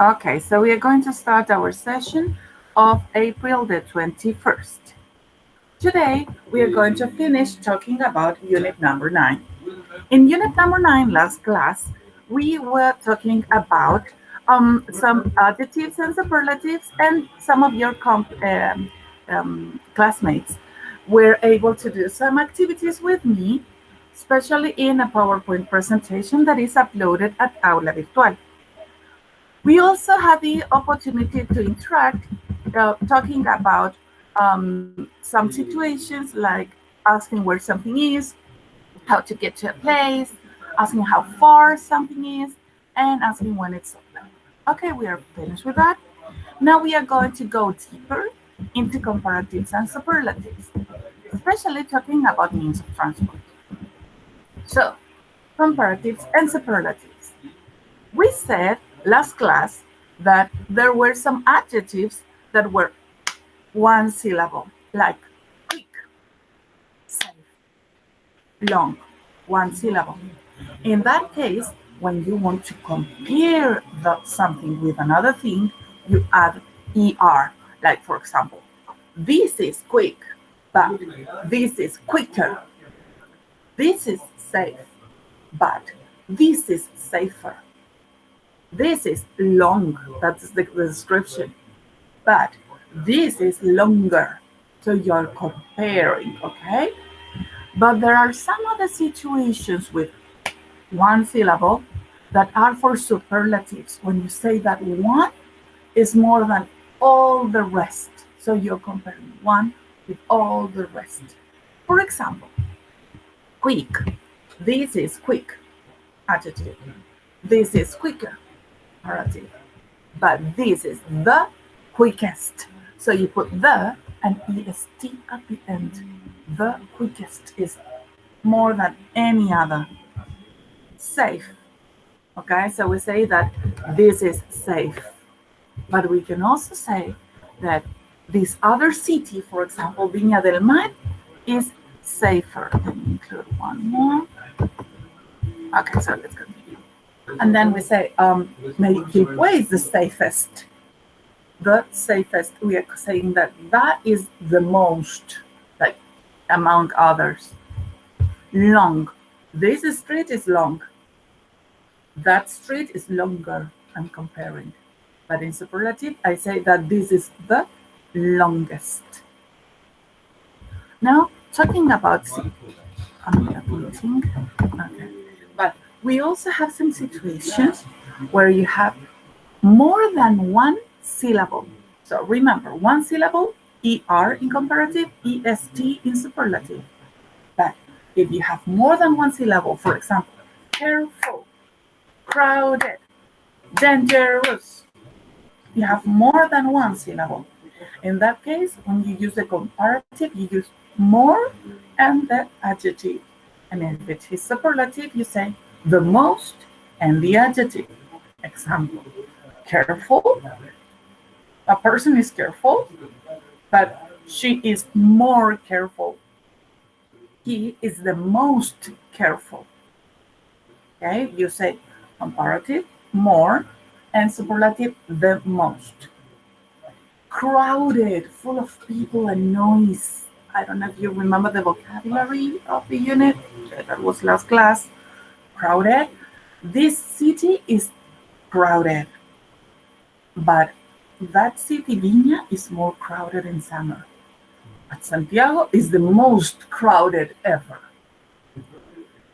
Okay, so we are going to start our session of April the 21st. Today, we are going to finish talking about unit number 9. In unit number 9, last class, we were talking about some adjectives and superlatives, and some of your classmates were able to do some activities with me, especially in a PowerPoint presentation that is uploaded at Aula Virtual. We also had the opportunity to interact, talking about some situations like asking where something is, how to get to a place, asking how far something is, and asking when it's open. Okay, we are finished with that. Now we are going to go deeper into comparatives and superlatives, especially talking about means of transport. So, comparatives and superlatives. We said last class that there were some adjectives that were one syllable, like quick, safe, long, one syllable. In that case, when you want to compare something with another thing, you add er. Like, for example, this is quick, but this is quicker. This is safe, but this is safer. This is long, that's the description, but this is longer. So you're comparing, okay? But there are some other situations with one syllable that are for superlatives. When you say that one is more than all the rest, so you're comparing one with all the rest. For example, quick. This is quick, adjective. This is quicker, comparative. But this is the quickest. So you put the and est at the end. The quickest is more than any other. Safe. Okay, so we say that this is safe. But we can also say that this other city, for example, Viña del Mar, is safer. Let me include one more. Okay, so let's continue. And then we say, Quilpue is the safest. The safest, we are saying that that is the most, like among others. Long. This street is long. That street is longer. I'm comparing. But in superlative, I say that this is the longest. Now, talking about okay. But we also have some situations where you have more than one syllable. So remember, one syllable, er in comparative, est in superlative. But if you have more than one syllable, for example, careful, crowded, dangerous, you have more than one syllable. In that case, when you use the comparative, you use more and the adjective. And if it is superlative, you say the most and the adjective. Example, careful. A person is careful, but she is more careful. He is the most careful. Okay, you say comparative, more, and superlative, the most. Crowded, full of people and noise. I don't know if you remember the vocabulary of the unit. That was last class. Crowded. This city is crowded. But that city, Viña, is more crowded in summer. But Santiago is the most crowded ever.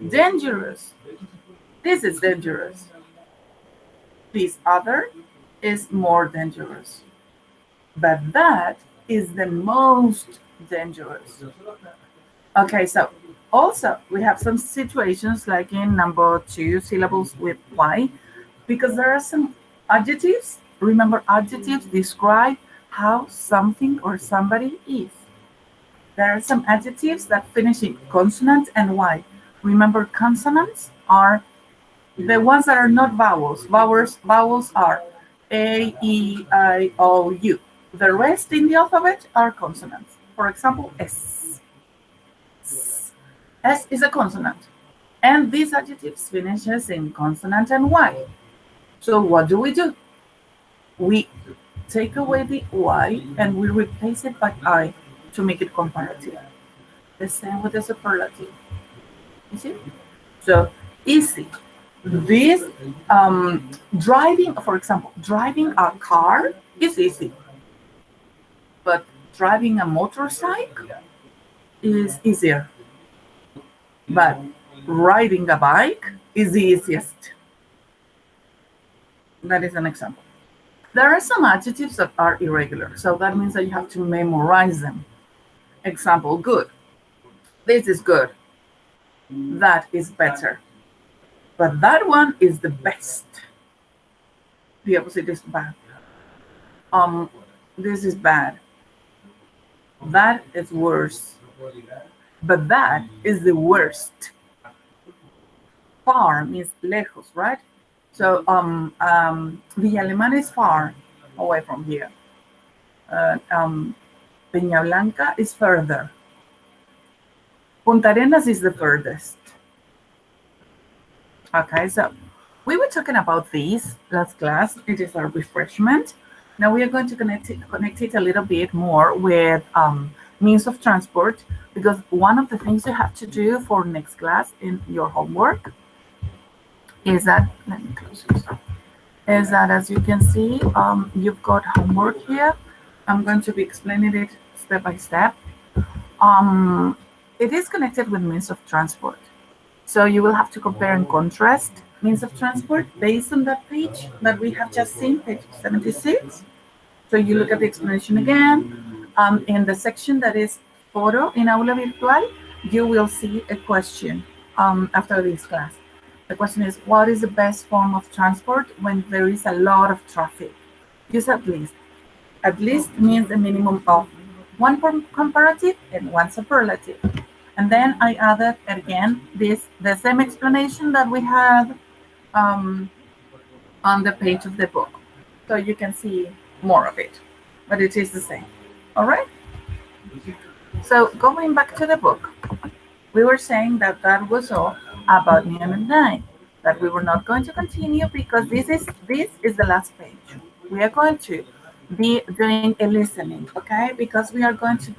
Dangerous. This is dangerous. This other is more dangerous. But that is the most dangerous. Okay, so also we have some situations like in number 2 syllables with y, because there are some adjectives. Remember, adjectives describe how something or somebody is. There are some adjectives that finish in consonant and y. Remember, consonants are the ones that are not vowels. Vowels are A, E, I, O, U. The rest in the alphabet are consonants. For example, S. S is a consonant. And these adjectives finishes in consonant and Y. So what do? we take away the Y and we replace it by I to make it comparative. The same with the superlative. You see? So easy. This driving, for example, driving a car is easy, but driving a motorcycle is easier. But riding a bike is the easiest. That is an example. There are some adjectives that are irregular, so that means that you have to memorize them. Example, good. This is good. That is better. But that one is the best. The opposite is bad. This is bad. That is worse. But that is the worst. Far means lejos, right? So Villa Alemana is far away from here. Peña Blanca is further. Punta Arenas is the furthest. Okay, so we were talking about these last class. It is our refreshment. Now we are going to connect it a little bit more with means of transport, because one of the things you have to do for next class in your homework is that, let me close this, is that as you can see, you've got homework here. I'm going to be explaining it step by step. It is connected with means of transport. So you will have to compare and contrast means of transport based on that page that we have just seen, page 76. So you look at the explanation again. In the section that is photo in Aula Virtual, you will see a question after this class. The question is, what is the best form of transport when there is a lot of traffic? Use at least. At least means a minimum of one comparative and one superlative. And then I added again the same explanation that we had on the page of the book. So you can see more of it, but it is the same. All right? So going back to the book, we were saying that that was all about Unit 9, that we were not going to continue because this is the last page. We are going to be doing a listening, okay? Because we are going to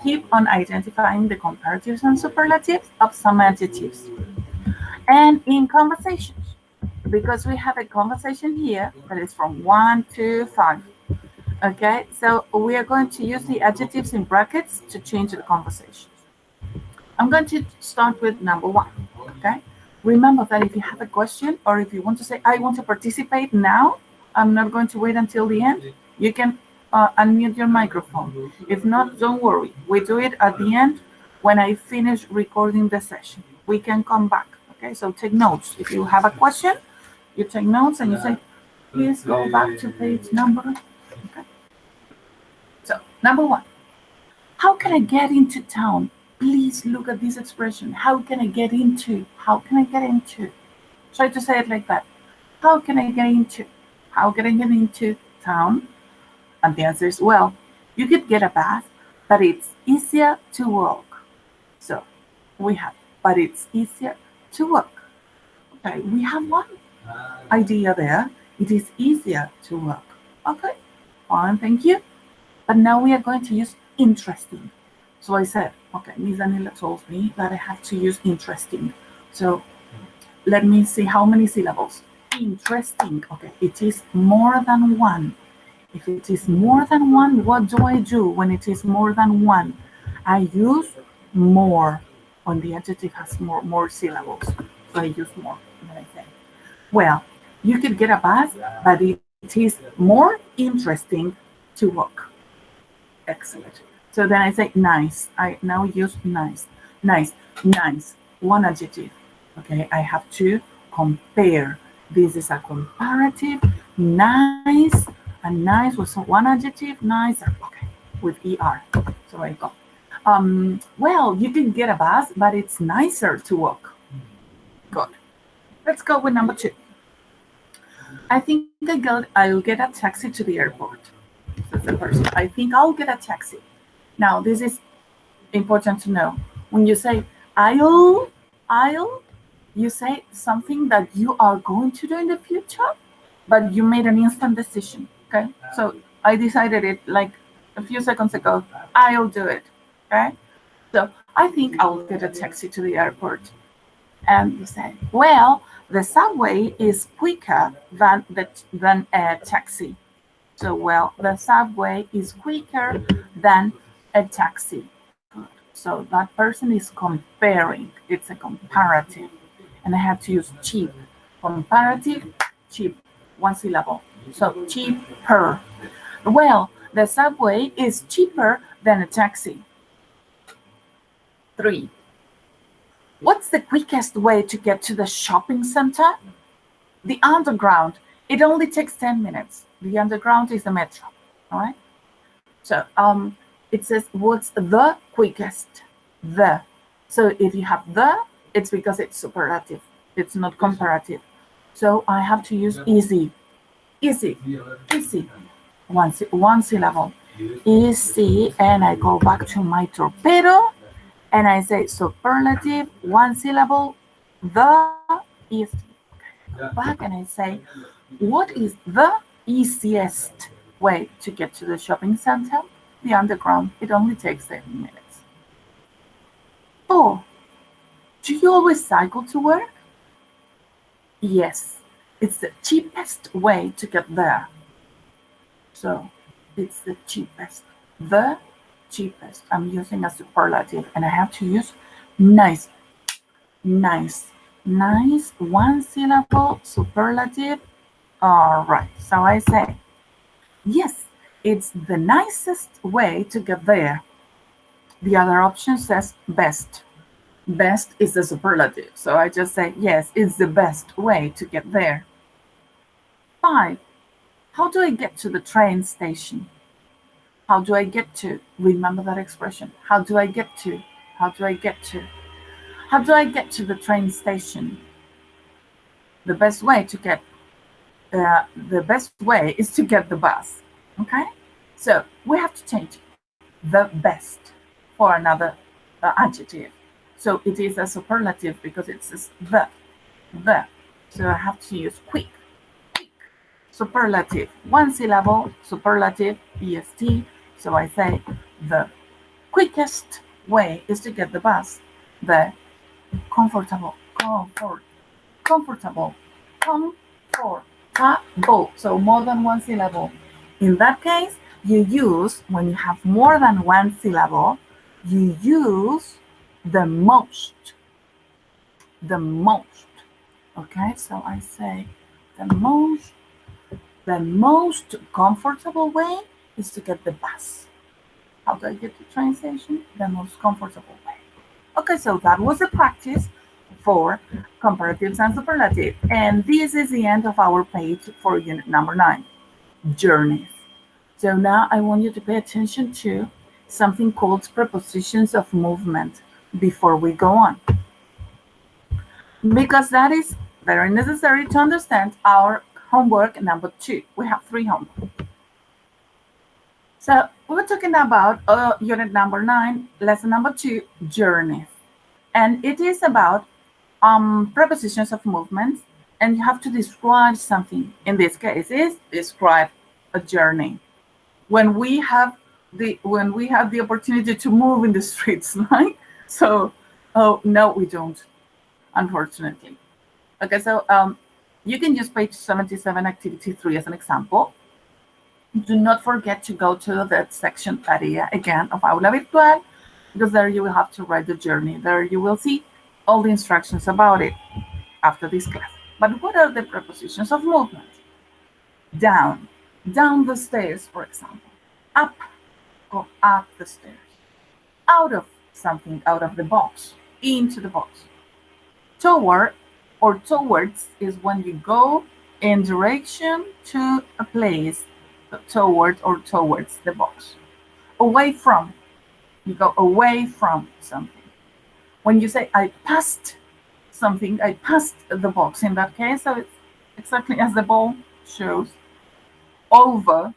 keep on identifying the comparatives and superlatives of some adjectives. And in conversations, because we have a conversation here that is from 1 to 5. Okay, so we are going to use the adjectives in brackets to change the conversations. I'm going to start with number 1. Okay, remember that if you have a question or if you want to say, I want to participate now, I'm not going to wait until the end, you can unmute your microphone. If not, don't worry. We do it at the end when I finish recording the session. We can come back. Okay, so take notes. If you have a question, you take notes and you say, please go back to page number. Okay. So, number 1. How can I get into town? Please look at this expression. How can I get into? How can I get into? Try to say it like that. How can I get into? How can I get into town? And the answer is, well, you could get a bus, but it's easier to walk. So we have, but it's easier to walk. Okay, we have one idea there. It is easier to walk. Okay, fine, thank you. But now we are going to use interesting. So I said, okay, Miss Daniela told me that I have to use interesting. So let me see how many syllables. Interesting. Okay, it is more than one. If it is more than one, what do I do when it is more than one? I use more. When the adjective has more syllables, so I use more. Then I say, well, you could get a bus, but it is more interesting to walk. Excellent. So then I say nice. I now use nice. Nice. Nice. One adjective. Okay, I have to compare. This is a comparative. Nice. And nice was one adjective. Nicer. Okay, with ER. So I go. Well, you can get a bus, but it's nicer to walk. Good. Let's go with number 2. I think I'll get a taxi to the airport. That's the person. I think I'll get a taxi. Now, this is important to know. When you say I'll, you say something that you are going to do in the future, but you made an instant decision. Okay, so I decided it like a few seconds ago. I'll do it. Okay, so I think I'll get a taxi to the airport. And you say, well, the subway is quicker than a taxi. So, well, the subway is quicker than a taxi. So that person is comparing. It's a comparative. And I have to use cheap. Comparative, cheap, one syllable. So cheaper. Well, the subway is cheaper than a taxi. 3. What's the quickest way to get to the shopping center? The underground. It only takes 10 minutes. The underground is the metro. All right. So it says what's the quickest? The. So if you have the, it's because it's superlative. It's not comparative. So I have to use easy. Easy. Easy. One syllable. Easy. And I go back to my torpedo and I say superlative, one syllable, the easy. Go back and I say, what is the easiest way to get to the shopping center? The underground. It only takes 7 minutes. 4. Do you always cycle to work? Yes. It's the cheapest way to get there. So it's the cheapest. The cheapest. I'm using a superlative and I have to use nice. Nice. Nice. One syllable superlative. All right. So I say, yes, it's the nicest way to get there. The other option says best. Best is the superlative. So I just say, yes, it's the best way to get there. 5. How do I get to the train station? How do I get to? Remember that expression. How do I get to? How do I get to? How do I get to the train station? The best way is to get the bus. Okay? So we have to change the best for another adjective. So it is a superlative because it says the. So I have to use quick. Superlative. One syllable, superlative, est. So I say the quickest way is to get the bus. The comfortable. So more than one syllable. In that case, you use, when you have more than one syllable, you use the most. The most. Okay, so I say the most comfortable way is to get the bus. How do I get to the train station? The most comfortable way. Okay, so that was a practice for comparatives and superlative. And this is the end of our page for unit number 9, journeys. So now I want you to pay attention to something called prepositions of movement before we go on. Because that is very necessary to understand our homework number 2. We have 3 homework. So we were talking about unit number 9, lesson number 2, journeys. And it is about prepositions of movements, and you have to describe something. In this case, is describe a journey. When we have the opportunity to move in the streets, right? So, oh no, we don't, unfortunately. Okay, so you can use page 77, activity 3 as an example. Do not forget to go to that section area again of Aula Virtual, because there you will have to write the journey. There you will see all the instructions about it after this class. But what are the prepositions of movement? Down the stairs, for example. Up, go up the stairs. Out of something, out of the box, into the box. Toward or towards is when you go in direction to a place, toward or towards the box. Away from, you go away from something. When you say I passed something, I passed the box in that case, so it's exactly as the ball shows. Over,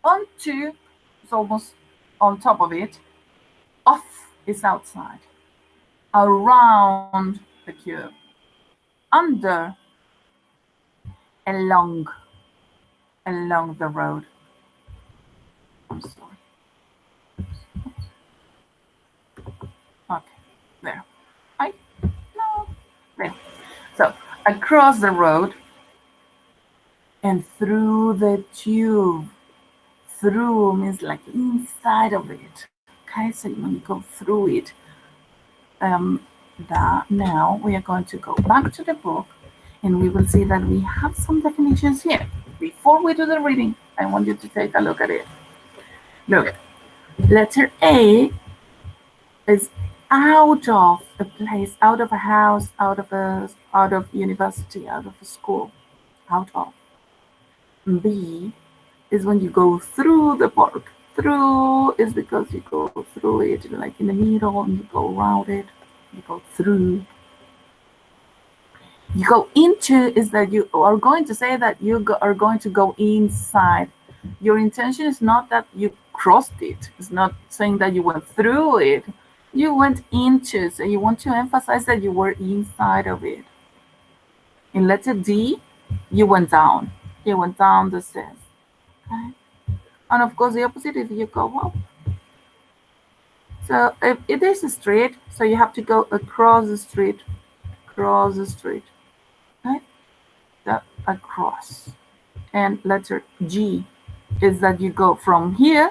onto is almost on top of it. Off is outside. Around the cube. Under, along. along the road. I'm sorry. Okay, there. No, there. So across the road and through the tube. Through means like inside of it. Okay, so when you go through it, now we are going to go back to the book and we will see that we have some definitions here. Before we do the reading, I want you to take a look at it. Look, letter A is out of a place, out of a house, out of university, out of a school, out of. B is when you go through the park. Through is because you go through it, like in the middle, and you go around it. You go through. You go into is that you are going to say that you are going to go inside. Your intention is not that you crossed it. It's not saying that you went through it. You went into, so you want to emphasize that you were inside of it. In letter D, you went down. You went down the stairs. Okay? And of course, the opposite is you go up. So if it is a street, so you have to go across the street. Across the street. Okay? The across. And letter G is that you go from here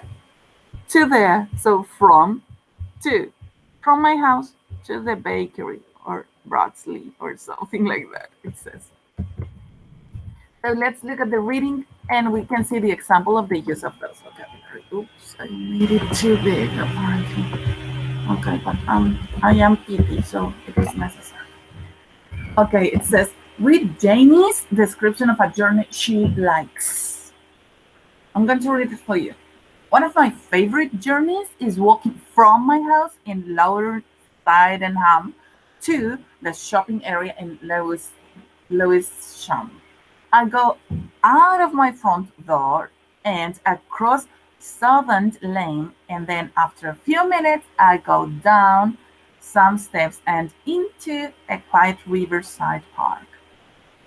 to there. So from my house to the bakery or Bradley or something like that, it says. So let's look at the reading and we can see the example of the use of those vocabulary. Oops, I made it too big apparently. Okay, but I am picky, so it is necessary. Okay, it says, read Janie's description of a journey she likes. I'm going to read it for you. One of my favorite journeys is walking from my house in Lower Sydenham to the shopping area in Lewisham. I go out of my front door and across Southern Lane, and then after a few minutes, I go down some steps and into a quiet riverside park.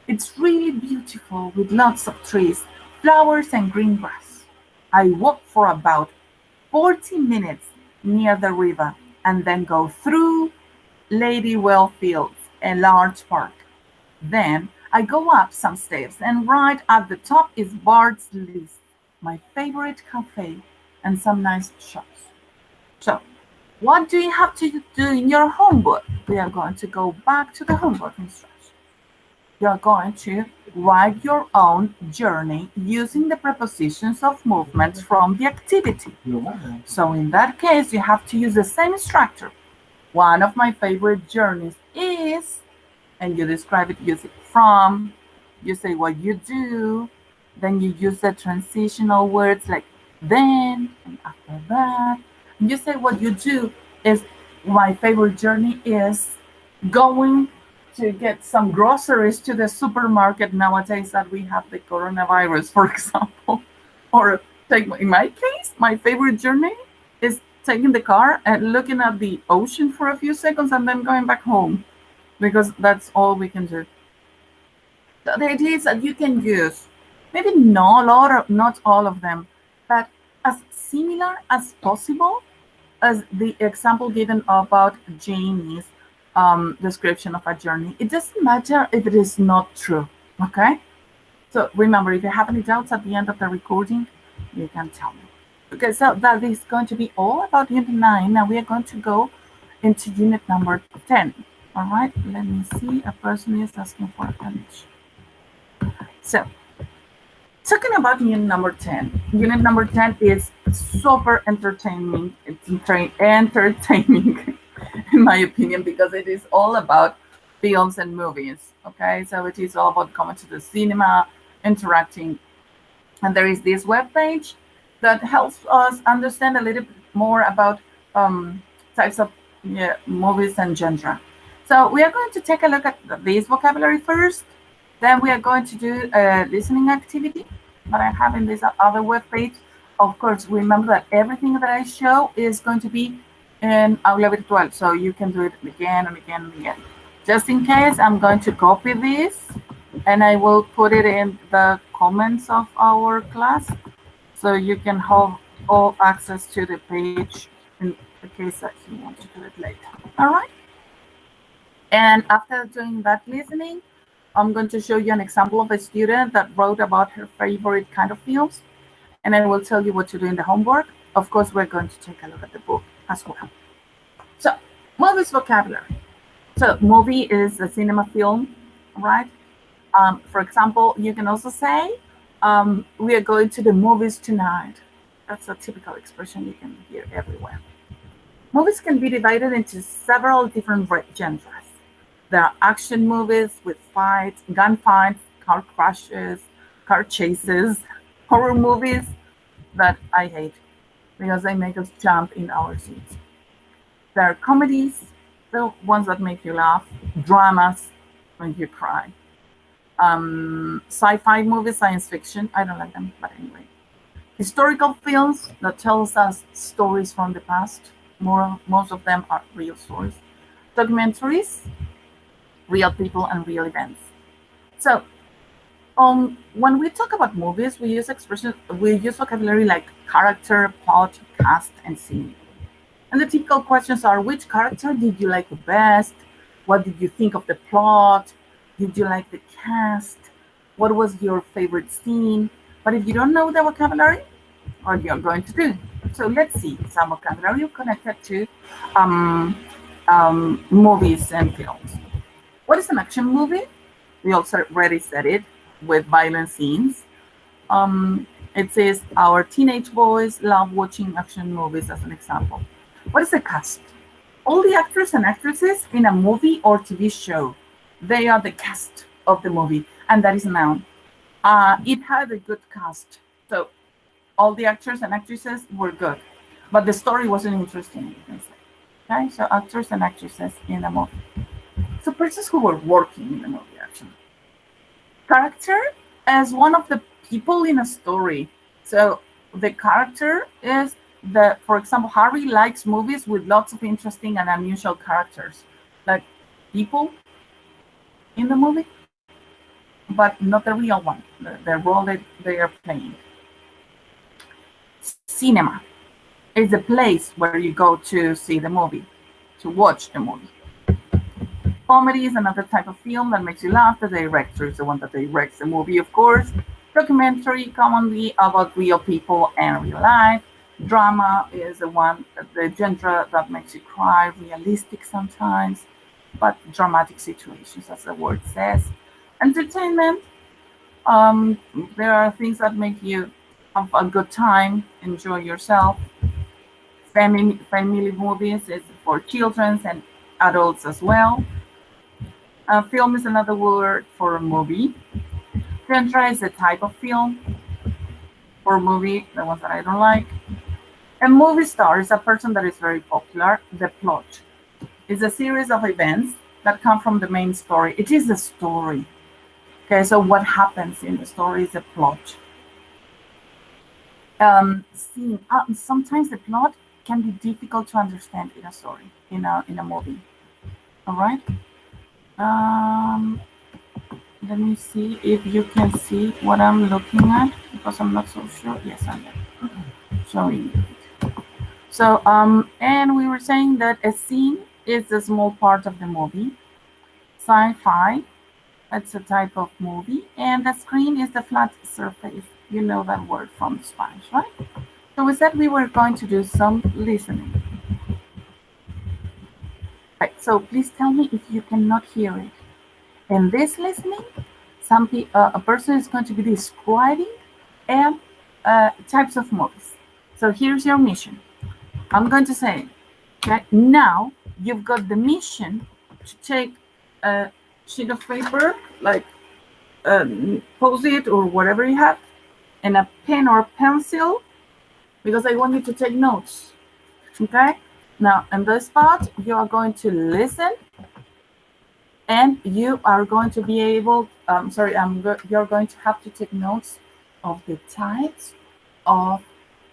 It's really beautiful with lots of trees, flowers, and green grass. I walk for about 40 minutes near the river and then go through Ladywell Fields, a large park. Then I go up some steps and right at the top is Bardsley's, my favorite cafe, and some nice shops. So, what do you have to do in your homework? We are going to go back to the homework instructions. You are going to write your own journey using the prepositions of movement from the activity. So in that case, you have to use the same structure. One of my favorite journeys is, and you describe it using from, you say what you do, then you use the transitional words like then and after that. And you say what you do is, my favorite journey is going to get some groceries to the supermarket nowadays that we have the coronavirus, for example. Or in my case, my favorite journey is taking the car and looking at the ocean for a few seconds and then going back home, because that's all we can do. The idea is that you can use, maybe not all of them, but as similar as possible as the example given about Jamie's description of a journey. It doesn't matter if it is not true, okay? So remember, if you have any doubts at the end of the recording, you can tell me. Okay, so that is going to be all about Unit 9. Now we are going to go into Unit number 10. All right, let me see. A person is asking for a page. So, talking about Unit number 10. Unit number 10 is super entertaining. It's entertaining, in my opinion, because it is all about films and movies. Okay, so it is all about coming to the cinema, interacting. And there is this webpage that helps us understand a little bit more about types of movies and genre. So we are going to take a look at this vocabulary first. Then we are going to do a listening activity that I have in this other webpage. Of course, remember that everything that I show is going to be in Aula Virtual, so you can do it again and again and again. Just in case, I'm going to copy this and I will put it in the comments of our class so you can have all access to the page in the case that you want to do it later. All right. And after doing that listening, I'm going to show you an example of a student that wrote about her favorite kind of films, and I will tell you what to do in the homework. Of course, we're going to take a look at the book as well. So, movies vocabulary. So, movie is a cinema film, right? For example, you can also say, we are going to the movies tonight. That's a typical expression you can hear everywhere. Movies can be divided into several different genres. There are action movies with fights, gunfights, car crashes, car chases, horror movies that I hate because they make us jump in our seats. There are comedies, the ones that make you laugh, dramas, make you cry. Sci-fi movies, science fiction, I don't like them, but anyway. Historical films that tells us stories from the past. Most of them are real stories. Documentaries, real people and real events. So, when we talk about movies, we use vocabulary like character, plot, cast, and scene. And the typical questions are: which character did you like the best? What did you think of the plot? Did you like the cast? What was your favorite scene? But if you don't know the vocabulary, what you're going to do? So let's see some vocabulary connected to um, movies and films. What is an action movie? We also already said it with violent scenes. It says our teenage boys love watching action movies as an example. What is a cast? All the actors and actresses in a movie or TV show. They are the cast of the movie, and that is a noun. It had a good cast. So all the actors and actresses were good, but the story wasn't interesting, you can say. Okay, so actors and actresses in a movie. So persons who were working in the movie, actually. Character as one of the people in a story. So the character is for example, Harry likes movies with lots of interesting and unusual characters, like people in the movie, but not the real one, the role that they are playing. Cinema is a place where you go to see the movie, to watch the movie. Comedy is another type of film that makes you laugh. The director is the one that directs the movie, of course. Documentary, commonly about real people and real life. Drama is the genre that makes you cry, realistic sometimes, but dramatic situations, as the word says. Entertainment, there are things that make you have a good time, enjoy yourself. Family movies is for children and adults as well. Film is another word for a movie. Genre is a type of film or movie, the ones that I don't like. A movie star is a person that is very popular. The plot is a series of events that come from the main story. It is a story. Okay, so what happens in the story is a plot. Sometimes the plot can be difficult to understand in a story, in a movie. All right. Let me see if you can see what I'm looking at because I'm not so sure. Yes, I'm showing you. So, and we were saying that a scene is a small part of the movie. Sci-fi, it's a type of movie, and the screen is the flat surface. You know that word from Spanish, right? So we said we were going to do some listening. Right, so please tell me if you cannot hear it. In this listening, a person is going to be describing and types of movies. So here's your mission. I'm going to say, okay, now you've got the mission to take a sheet of paper, like Post-it or whatever you have, and a pen or pencil, because I want you to take notes. Okay? Now, in this part, you are going to listen, and you are going to be able. You're going to have to take notes of the types of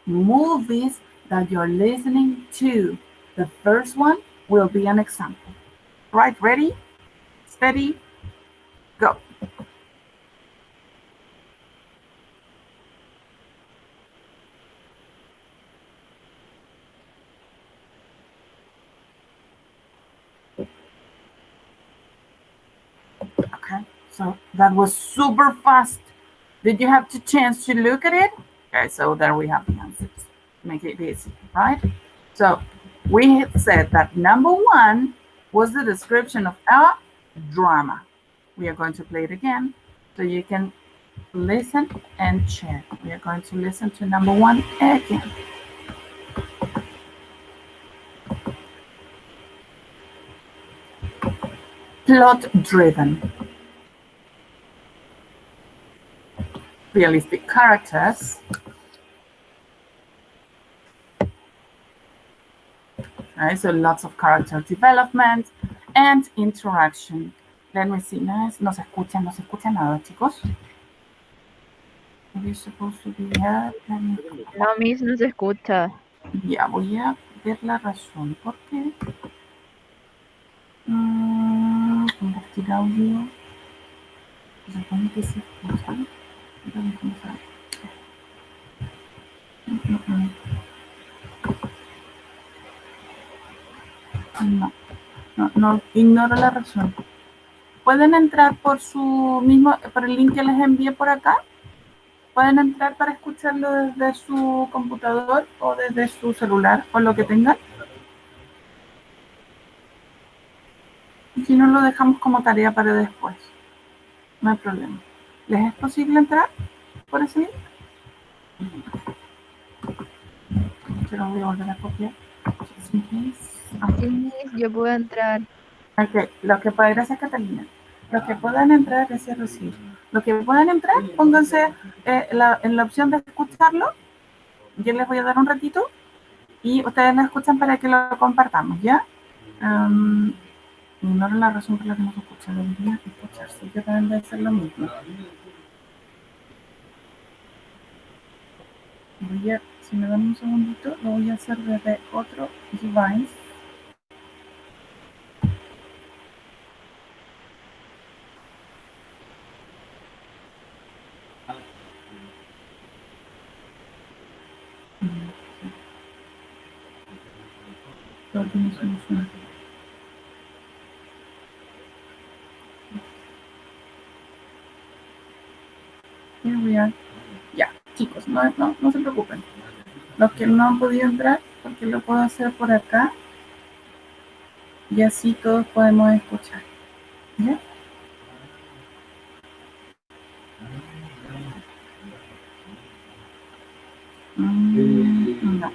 movies that you're listening to. The first one will be an example. Right? Ready? Steady? Go. So that was super fast. Did you have the chance to look at it? Okay, so there we have the answers. Make it easy, right? So we had said that number one was the description of a drama. We are going to play it again so you can listen and check. We are going to listen to number one again. Plot driven. Realistic characters. Right, so lots of character development and interaction. Let me see. No se escucha nada, chicos. Are you supposed to be here? No, Miss, no se escucha. Ya, voy a ver la razón. ¿Por qué? Convertir audio. Se supone que se escucha. Vamos a ver. No, ignoro la razón. ¿Pueden entrar por su mismo, por el link que les envié por acá? ¿Pueden entrar para escucharlo desde su computador o desde su celular o lo que tengan? Y si no, lo dejamos como tarea para después. No hay problema. ¿Les es posible entrar por ese link? Yo lo voy a volver a copiar. Sí, Miss, yo puedo entrar. Ok, lo que pueda, gracias Catalina. Los que puedan entrar, gracias Rocío. Los que puedan entrar, pónganse en la opción de escucharlo. Yo les voy a dar un ratito y ustedes lo escuchan para que lo compartamos, ¿ya? Ignoro la razón por la que no se escucha. Debería escucharse. Yo también voy a hacer lo mismo. Si me dan un segundito, lo voy a hacer desde otro device. Todo tiene solución. Here we are. Ya, chicos, no se preocupen. Los que no han podido entrar, porque lo puedo hacer por acá. Y así todos podemos escuchar. ¿Ya? No,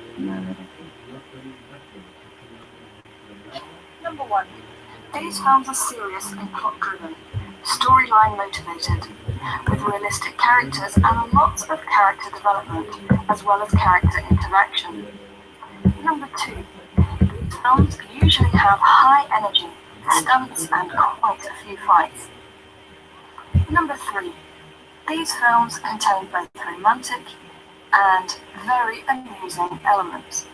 Number one, these films are serious and plot-driven, storyline motivated, with realistic characters and lots of character development, as well as character interaction. Number two, these films usually have high energy, stunts and quite a few fights. Number three, these films contain both romantic and very amusing elements.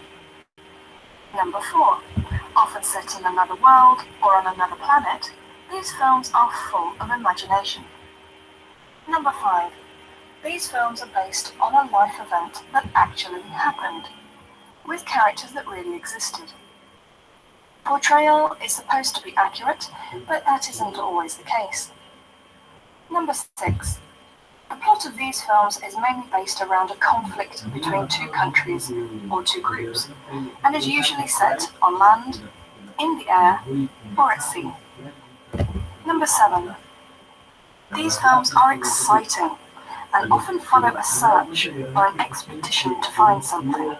Number four, often set in another world or on another planet, these films are full of imagination. Number five, these films are based on a life event that actually happened, with characters that really existed. Portrayal is supposed to be accurate, but that isn't always the case. Number six, the plot of these films is mainly based around a conflict between two countries or two groups, and is usually set on land, in the air, or at sea. Number seven, these films are exciting and often follow a search or an expedition to find something.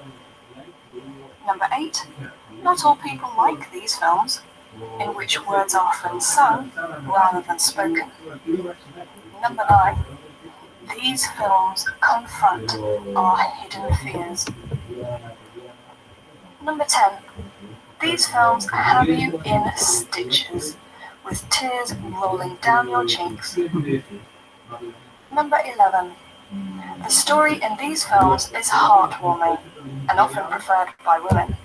Number eight, not all people like these films, in which words are often sung rather than spoken. Number nine, these films confront our hidden fears. Number 10, these films have you in stitches, with tears rolling down your cheeks. Number 11, the story in these films is heartwarming and often preferred by women.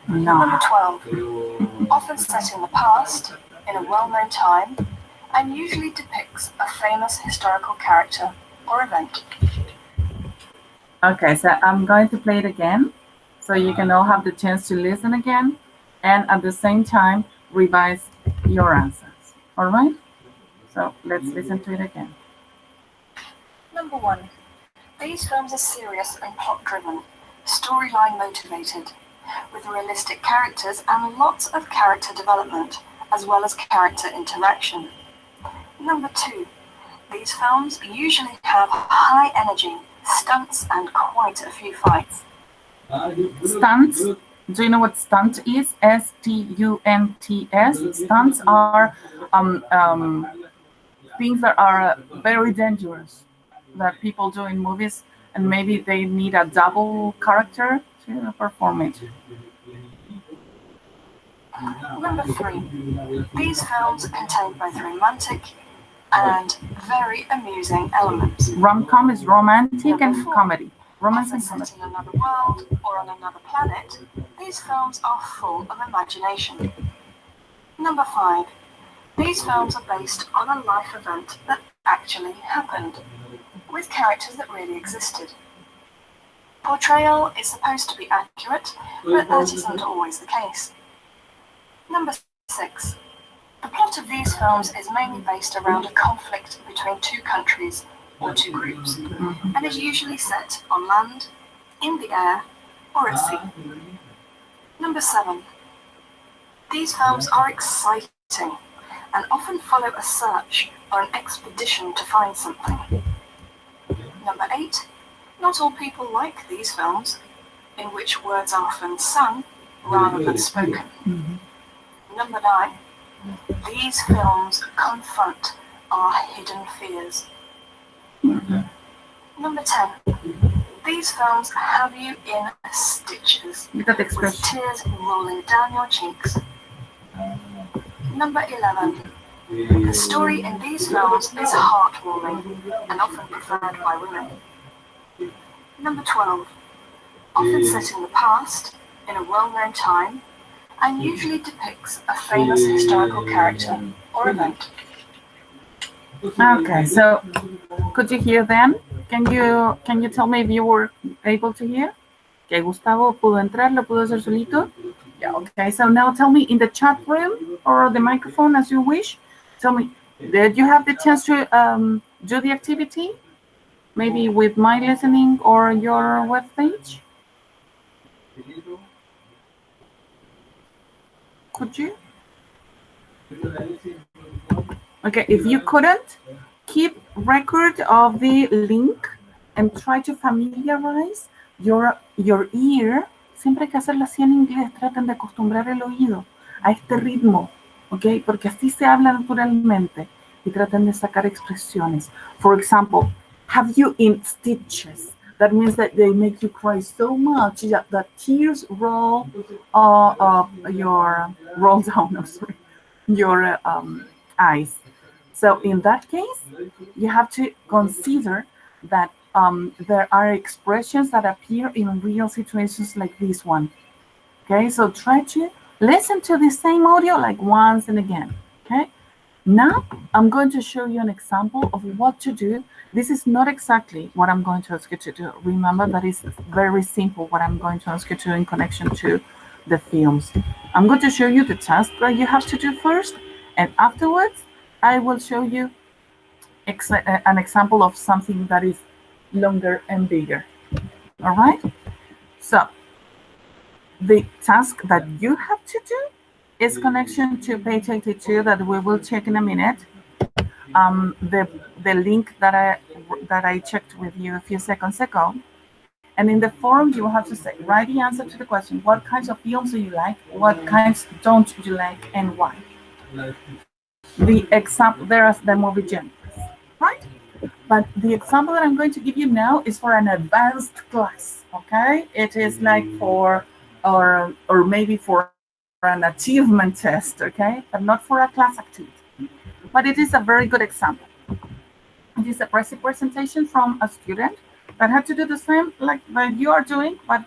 Number 12, often set in the past, in a well-known time, and usually depicts a famous historical character or event. Okay, so I'm going to play it again, so you can all have the chance to listen again, and at the same time, revise your answers. All right? So let's listen to it again. Number 1. These films are serious and plot-driven, storyline motivated, with realistic characters and lots of character development, as well as character interaction. Number 2. These films usually have high energy, stunts, and quite a few fights. Stunts. Do you know what stunt is? STUNTS. Stunts are things that are very dangerous that people do in movies, and maybe they need a double character to perform it. Number 3. These films contain both romantic and very amusing elements. Rom-com is romantic and comedy. Romance Often and comedy. set in another world or on another planet, these films are full of imagination. Number 5. These films are based on a life event that actually happened, with characters that really existed. Portrayal is supposed to be accurate, but that isn't always the case. Number 6. The plot of these films is mainly based around a conflict between two countries or two groups, and is usually set on land, in the air, or at sea. Number 7. These films are exciting and often follow a search or an expedition to find something. Number 8. Not all people like these films, in which words are often sung rather than spoken. Number 9. These films confront our hidden fears. Number 10. These films have you in stitches, That with expression. tears rolling down your cheeks. Number 11. The story in these films is heartwarming and often preferred by women. Number 12. Often set in the past, in a well-known time, and usually depicts a famous historical character or event. Okay, so could you hear them? Can you tell me if you were able to hear? Okay, Gustavo pudo entrar, lo pudo hacer solito. Yeah, okay. So now tell me in the chat room or the microphone as you wish. Tell me, did you have the chance to do the activity? Maybe with my listening or your web page? Could you? Okay, if you couldn't, keep record of the link and try to familiarize your ear. Siempre hay que hacerlo así en inglés, traten de acostumbrar el oído a este ritmo, ¿ok? Porque así se habla naturalmente y traten de sacar expresiones. For example, have you in stitches? That means that they make you cry so much that tears roll roll down. I'm sorry, your eyes. So in that case, you have to consider that there are expressions that appear in real situations like this one. Okay, so try to listen to the same audio like once and again. Okay, now I'm going to show you an example of what to do. This is not exactly what I'm going to ask you to do. Remember that it's very simple what I'm going to ask you to do in connection to the films. I'm going to show you the task that you have to do first, and afterwards I will show you an example of something that is longer and bigger. All right? So the task that you have to do is connection to page 82 that we will check in a minute. The link that I checked with you a few seconds ago. And in the form, you will have to say, write the answer to the question, what kinds of films do you like? What kinds don't you like and why? The example, there are the movie genres, right? But the example that I'm going to give you now is for an advanced class, okay? It is like for, or maybe for an achievement test, okay? But not for a class activity. But it is a very good example. It is a presentation from a student that had to do the same like that you are doing, but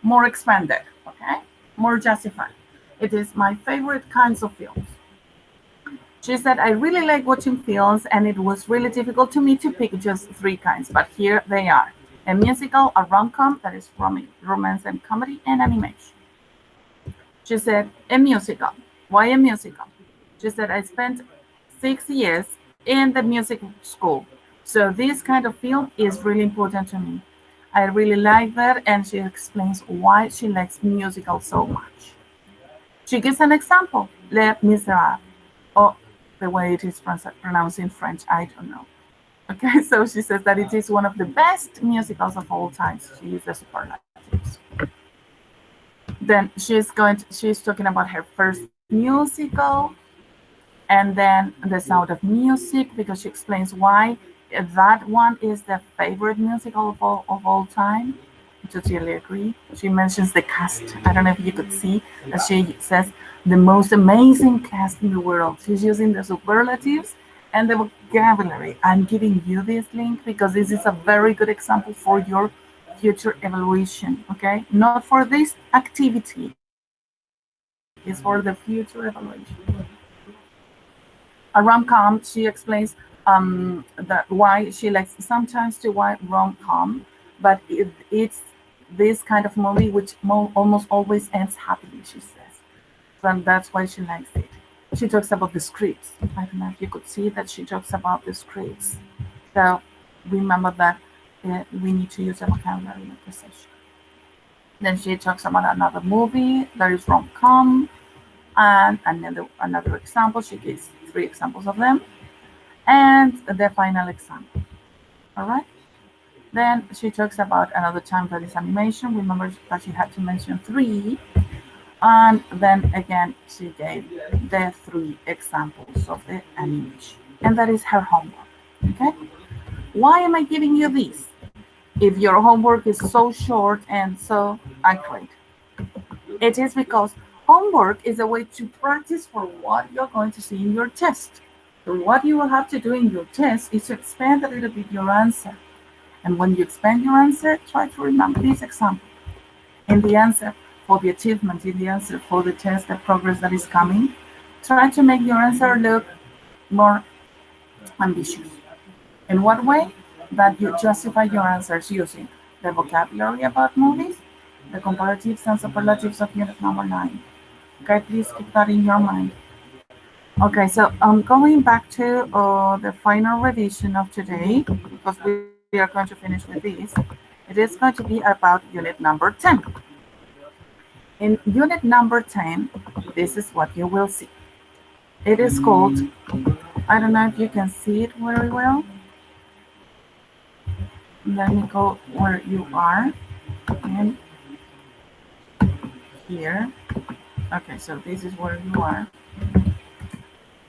more expanded, okay? More justified. It is my favorite kinds of films. She said, I really like watching films, and it was really difficult to me to pick just 3 kinds, but here they are. A musical, a rom-com, that is romance and comedy, and animation. She said, a musical. Why a musical? She said, I spent 6 years in the music school. So this kind of film is really important to me. I really like that, and she explains why she likes musicals so much. She gives an example, Les Miserables, or the way it is pronounced in French, I don't know. Okay, so she says that it is one of the best musicals of all time. She uses the superlatives. Then she's talking about her first musical, and then the sound of music, because she explains why that one is the favorite musical of all time. I totally agree. She mentions the cast. I don't know if you could see that she says the most amazing cast in the world. She's using the superlatives and the vocabulary. I'm giving you this link because this is a very good example for your future evaluation. Okay, not for this activity, it's for the future evaluation. A rom-com, she explains that why she likes sometimes to watch rom-com, but it's this kind of movie which almost always ends happily, she says. And that's why she likes it. She talks about the scripts. I don't know if you could see that she talks about the scripts. So remember that we need to use the vocabulary in the session. Then she talks about another movie that is rom-com, and another example. She gives three examples of them, and the final example. All right. Then she talks about another time that is animation. Remember that she had to mention three, and then again she gave the three examples of the animation, and that is her homework. Okay. Why am I giving you this? If your homework is so short and so accurate, it is because homework is a way to practice for what you're going to see in your test. So what you will have to do in your test is to expand a little bit your answer. And when you expand your answer, try to remember this example. In the answer for the achievement, in the answer for the test, the progress that is coming, try to make your answer look more ambitious. In what way? That you justify your answers using the vocabulary about movies, the comparatives and superlatives of unit number 9. Okay, please keep that in your mind. Okay, so going back to the final revision of today, because we are going to finish with this, it is going to be about unit number 10. In unit number 10, this is what you will see. It is called, I don't know if you can see it very well. Let me go where you are, and here. Okay, so this is where you are.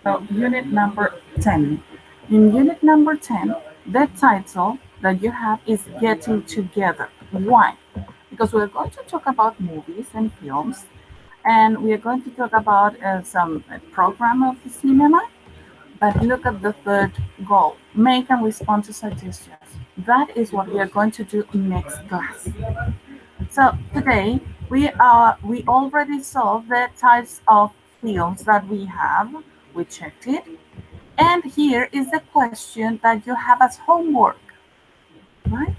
So unit number 10. In unit number 10, the title that you have is Getting Together. Why? Because we're going to talk about movies and films, and we are going to talk about some program of the cinema. But look at the third goal, make and respond to suggestions. That is what we are going to do next class. So today we already saw the types of fields that we have. We checked it. And here is the question that you have as homework, right?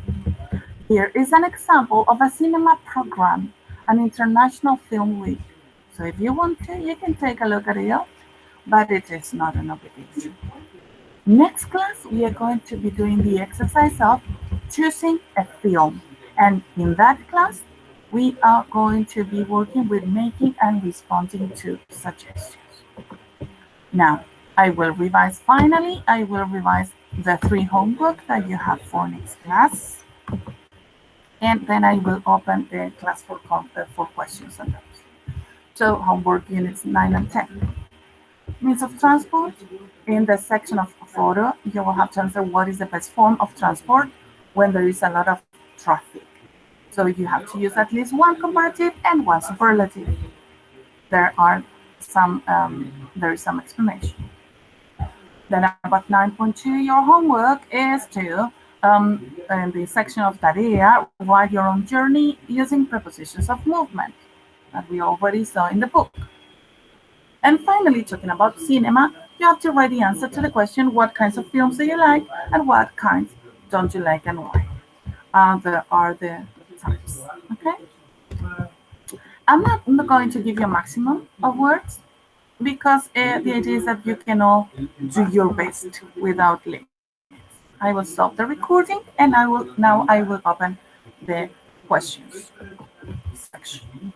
Here is an example of a cinema program, an international film week. So if you want to, you can take a look at it, but it is not an obligation. Next class, we are going to be doing the exercise of choosing a film. And in that class, we are going to be working with making and responding to suggestions. Now, I will revise the three homework that you have for next class. And then I will open the class for questions and those. So homework units 9 and 10. Means of transport. In the section of photo, you will have to answer what is the best form of transport when there is a lot of traffic. So you have to use at least one comparative and one superlative. There is some explanation. Then about 9.2, your homework is to, in the section of tarea, write your own journey using prepositions of movement that we already saw in the book. And finally, talking about cinema, you have to write the answer to the question, what kinds of films do you like and what kinds don't you like and why? There are the types, okay? I'm not going to give you a maximum of words, because the idea is that you can all do your best without limits. I will stop the recording and I will open the questions section.